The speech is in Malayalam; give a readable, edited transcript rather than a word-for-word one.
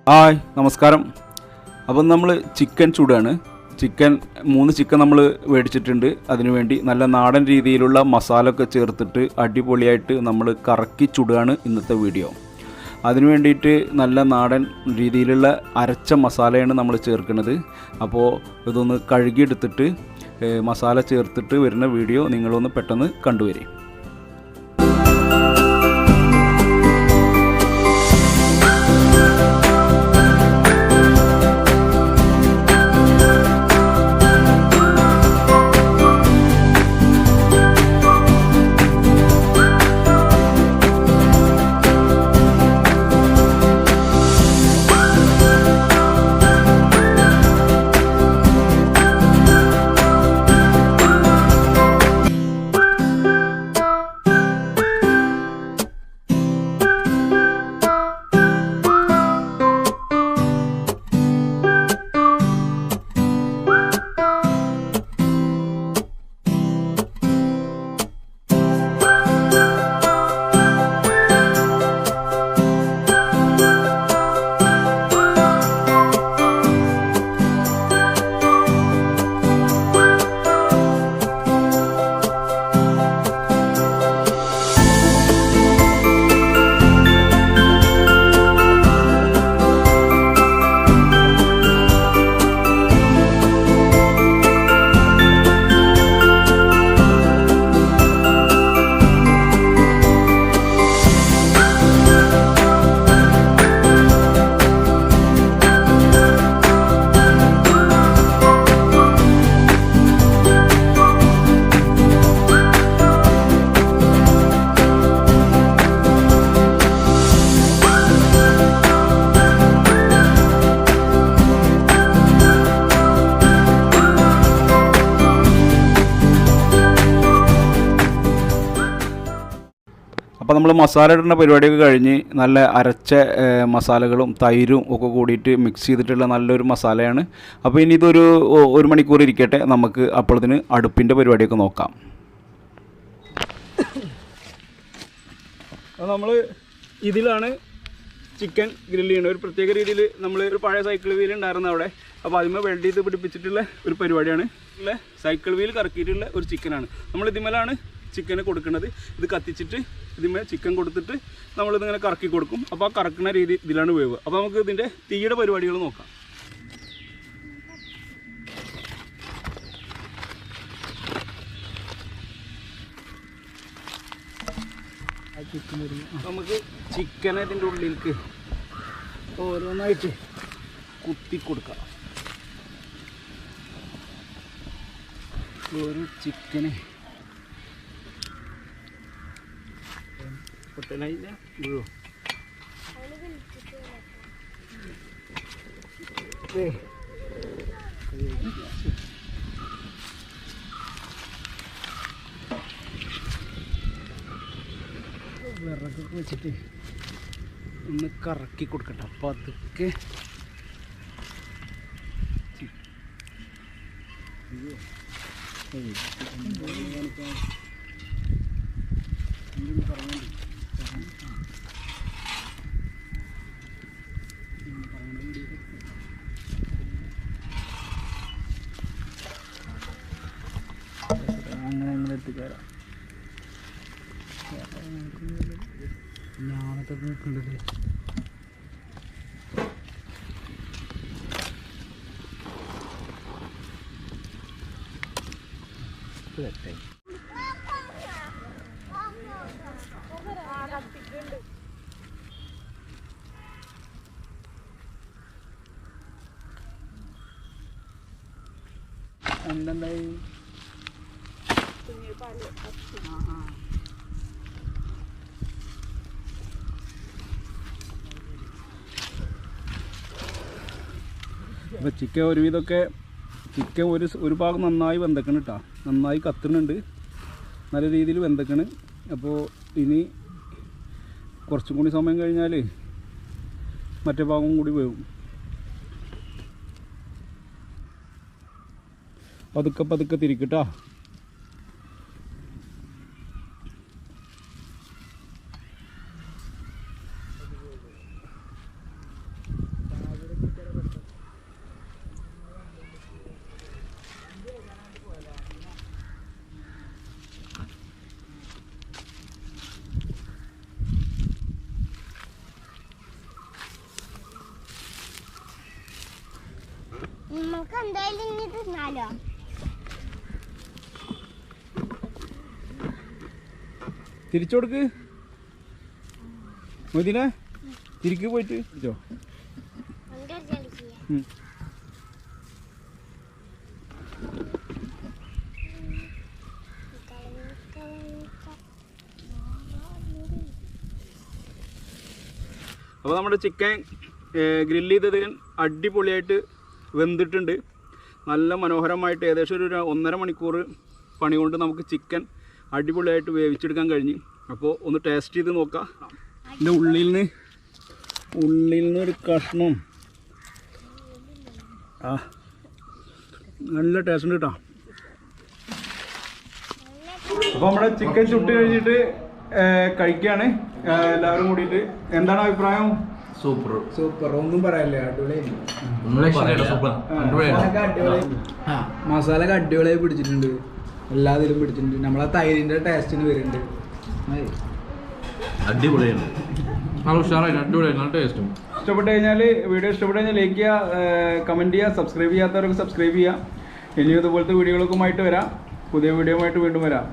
ഹായ് നമസ്കാരം. അപ്പം നമ്മൾ ചിക്കൻ ചൂടാണ്. മൂന്ന് ചിക്കൻ നമ്മൾ മേടിച്ചിട്ടുണ്ട്. അതിനുവേണ്ടി നല്ല നാടൻ രീതിയിലുള്ള മസാല ഒക്കെ ചേർത്തിട്ട് അടിപൊളിയായിട്ട് നമ്മൾ കറക്കി ചുടുകയാണ് ഇന്നത്തെ വീഡിയോ. അതിനു വേണ്ടിയിട്ട് നല്ല നാടൻ രീതിയിലുള്ള അരച്ച മസാലയാണ് നമ്മൾ ചേർക്കുന്നത്. അപ്പോൾ ഇതൊന്ന് കഴുകിയെടുത്തിട്ട് മസാല ചേർത്തിട്ട് വരുന്ന വീഡിയോ നിങ്ങളൊന്ന് പെട്ടെന്ന് കണ്ടുവരും. അപ്പോൾ നമ്മൾ മസാല ഇടുന്ന പരിപാടിയൊക്കെ കഴിഞ്ഞ് നല്ല അരച്ച മസാലകളും തൈരും ഒക്കെ കൂടിയിട്ട് മിക്സ് ചെയ്തിട്ടുള്ള നല്ലൊരു മസാലയാണ്. അപ്പോൾ ഇനി ഇതൊരു 1 മണിക്കൂർ ഇരിക്കട്ടെ. നമുക്ക് അപ്പോഴത്തിന് അടുപ്പിൻ്റെ പരിപാടിയൊക്കെ നോക്കാം. അപ്പോൾ നമ്മൾ ഇതിലാണ് ചിക്കൻ ഗ്രില്ല് ചെയ്യുന്നത്. ഒരു പ്രത്യേക രീതിയിൽ നമ്മൾ ഒരു പഴയ സൈക്കിൾ വീൽ ഉണ്ടായിരുന്നു അവിടെ. അപ്പോൾ അതിന്മേൽ വെൽഡ് ചെയ്ത് പിടിപ്പിച്ചിട്ടുള്ള ഒരു പരിപാടിയാണ്. സൈക്കിൾ വീൽ കറക്കിയിട്ടുള്ള ഒരു ചിക്കനാണ്. നമ്മൾ ഇതിന്മേലാണ് ചിക്കന് കൊടുക്കുന്നത്. ഇത് കത്തിച്ചിട്ട് ഇതിന്മേൽ ചിക്കൻ കൊടുത്തിട്ട് നമ്മളിതിങ്ങനെ കറക്കി കൊടുക്കും. അപ്പോൾ ആ കറക്കുന്ന രീതി ഇതിലാണ് വേവ്. അപ്പോൾ നമുക്ക് ഇതിൻ്റെ തീയുടെ പരിപാടികൾ നോക്കാം. നമുക്ക് ചിക്കനെ ഇതിൻ്റെ ഉള്ളിലേക്ക് ഓരോന്നായിട്ട് കുത്തി കൊടുക്കാം. ഒരു ചിക്കന് പൊട്ടനായില്ല വീഴോ. വിറകൊക്കെ വെച്ചിട്ട് ഒന്ന് കറക്കി കൊടുക്കട്ടെ. അപ്പോൾ അതൊക്കെ അങ്ങനെ എത്തിക്കാരാം. ഞാനത്തെ നോക്കണ്ടത് എന്തെന്തായി അപ്പോൾ ചിക്കൻ ഒരുവിധമൊക്കെ ചിക്കൻ ഒരു ഭാഗം നന്നായി വെന്തക്കണം കേട്ടോ. നന്നായി കത്തുന്നുണ്ട്, നല്ല രീതിയിൽ വെന്തക്കണ്. അപ്പോൾ ഇനി കുറച്ചും കൂടി സമയം കഴിഞ്ഞാൽ മറ്റേ ഭാഗം കൂടി വേവും. പതുക്കെ പതുക്കെ തിരിക്കട്ടോ. തിരിച്ചു കൊടുക്ക് മതിനെ തിരിക്ക് പോയിട്ട് ഇതോ അപ്പോൾ നമ്മുടെ ചിക്കൻ ഗ്രില്ല് ചെയ്തത് അടിപൊളിയായിട്ട് വെന്തിട്ടുണ്ട്. നല്ല മനോഹരമായിട്ട് ഏകദേശം ഒരു 1.5 മണിക്കൂർ പണി കൊണ്ട് നമുക്ക് ചിക്കൻ അടിപൊളിയായിട്ട് വേവിച്ചെടുക്കാൻ കഴിഞ്ഞു. അപ്പോൾ ഒന്ന് ടേസ്റ്റ് ചെയ്ത് നോക്കാം. ഇതിൻ്റെ ഉള്ളിൽ നിന്ന് ഒരു കഷ്ണം നല്ല ടേസ്റ്റ് ഉണ്ട് കേട്ടോ. അപ്പോൾ നമ്മുടെ ചിക്കൻ ചുട്ട് കഴിഞ്ഞിട്ട് കഴിക്കുകയാണ് എല്ലാവരും കൂടിയിട്ട്. എന്താണ് അഭിപ്രായം? സൂപ്പർ ഒന്നും പറയാനില്ല, അടിപൊളിയായി. മസാല അടിപൊളിയായി പിടിച്ചിട്ടുണ്ട്, എല്ലാത്തിലും പിടിച്ചിട്ടുണ്ട്. നമ്മളെ തൈരിന്റെ ടേസ്റ്റിന് വരുന്നുണ്ട്. അടിപൊളിയാണ്, നല്ല ഉഷാറായിട്ട് അടിപൊളിയായി, നല്ല ടേസ്റ്റും. ഇഷ്ടപ്പെട്ട് കഴിഞ്ഞാൽ വീഡിയോ ഇഷ്ടപ്പെട്ട് കഴിഞ്ഞാൽ ലൈക്ക് ചെയ്യുക, കമൻറ്റ് ചെയ്യുക, സബ്സ്ക്രൈബ് ചെയ്യാത്തവർക്ക് സബ്സ്ക്രൈബ് ചെയ്യുക. ഇനിയും ഇതുപോലത്തെ വീഡിയോകളൊക്കെ ആയിട്ട് വരാം. പുതിയ വീഡിയോ ആയിട്ട് വീണ്ടും വരാം.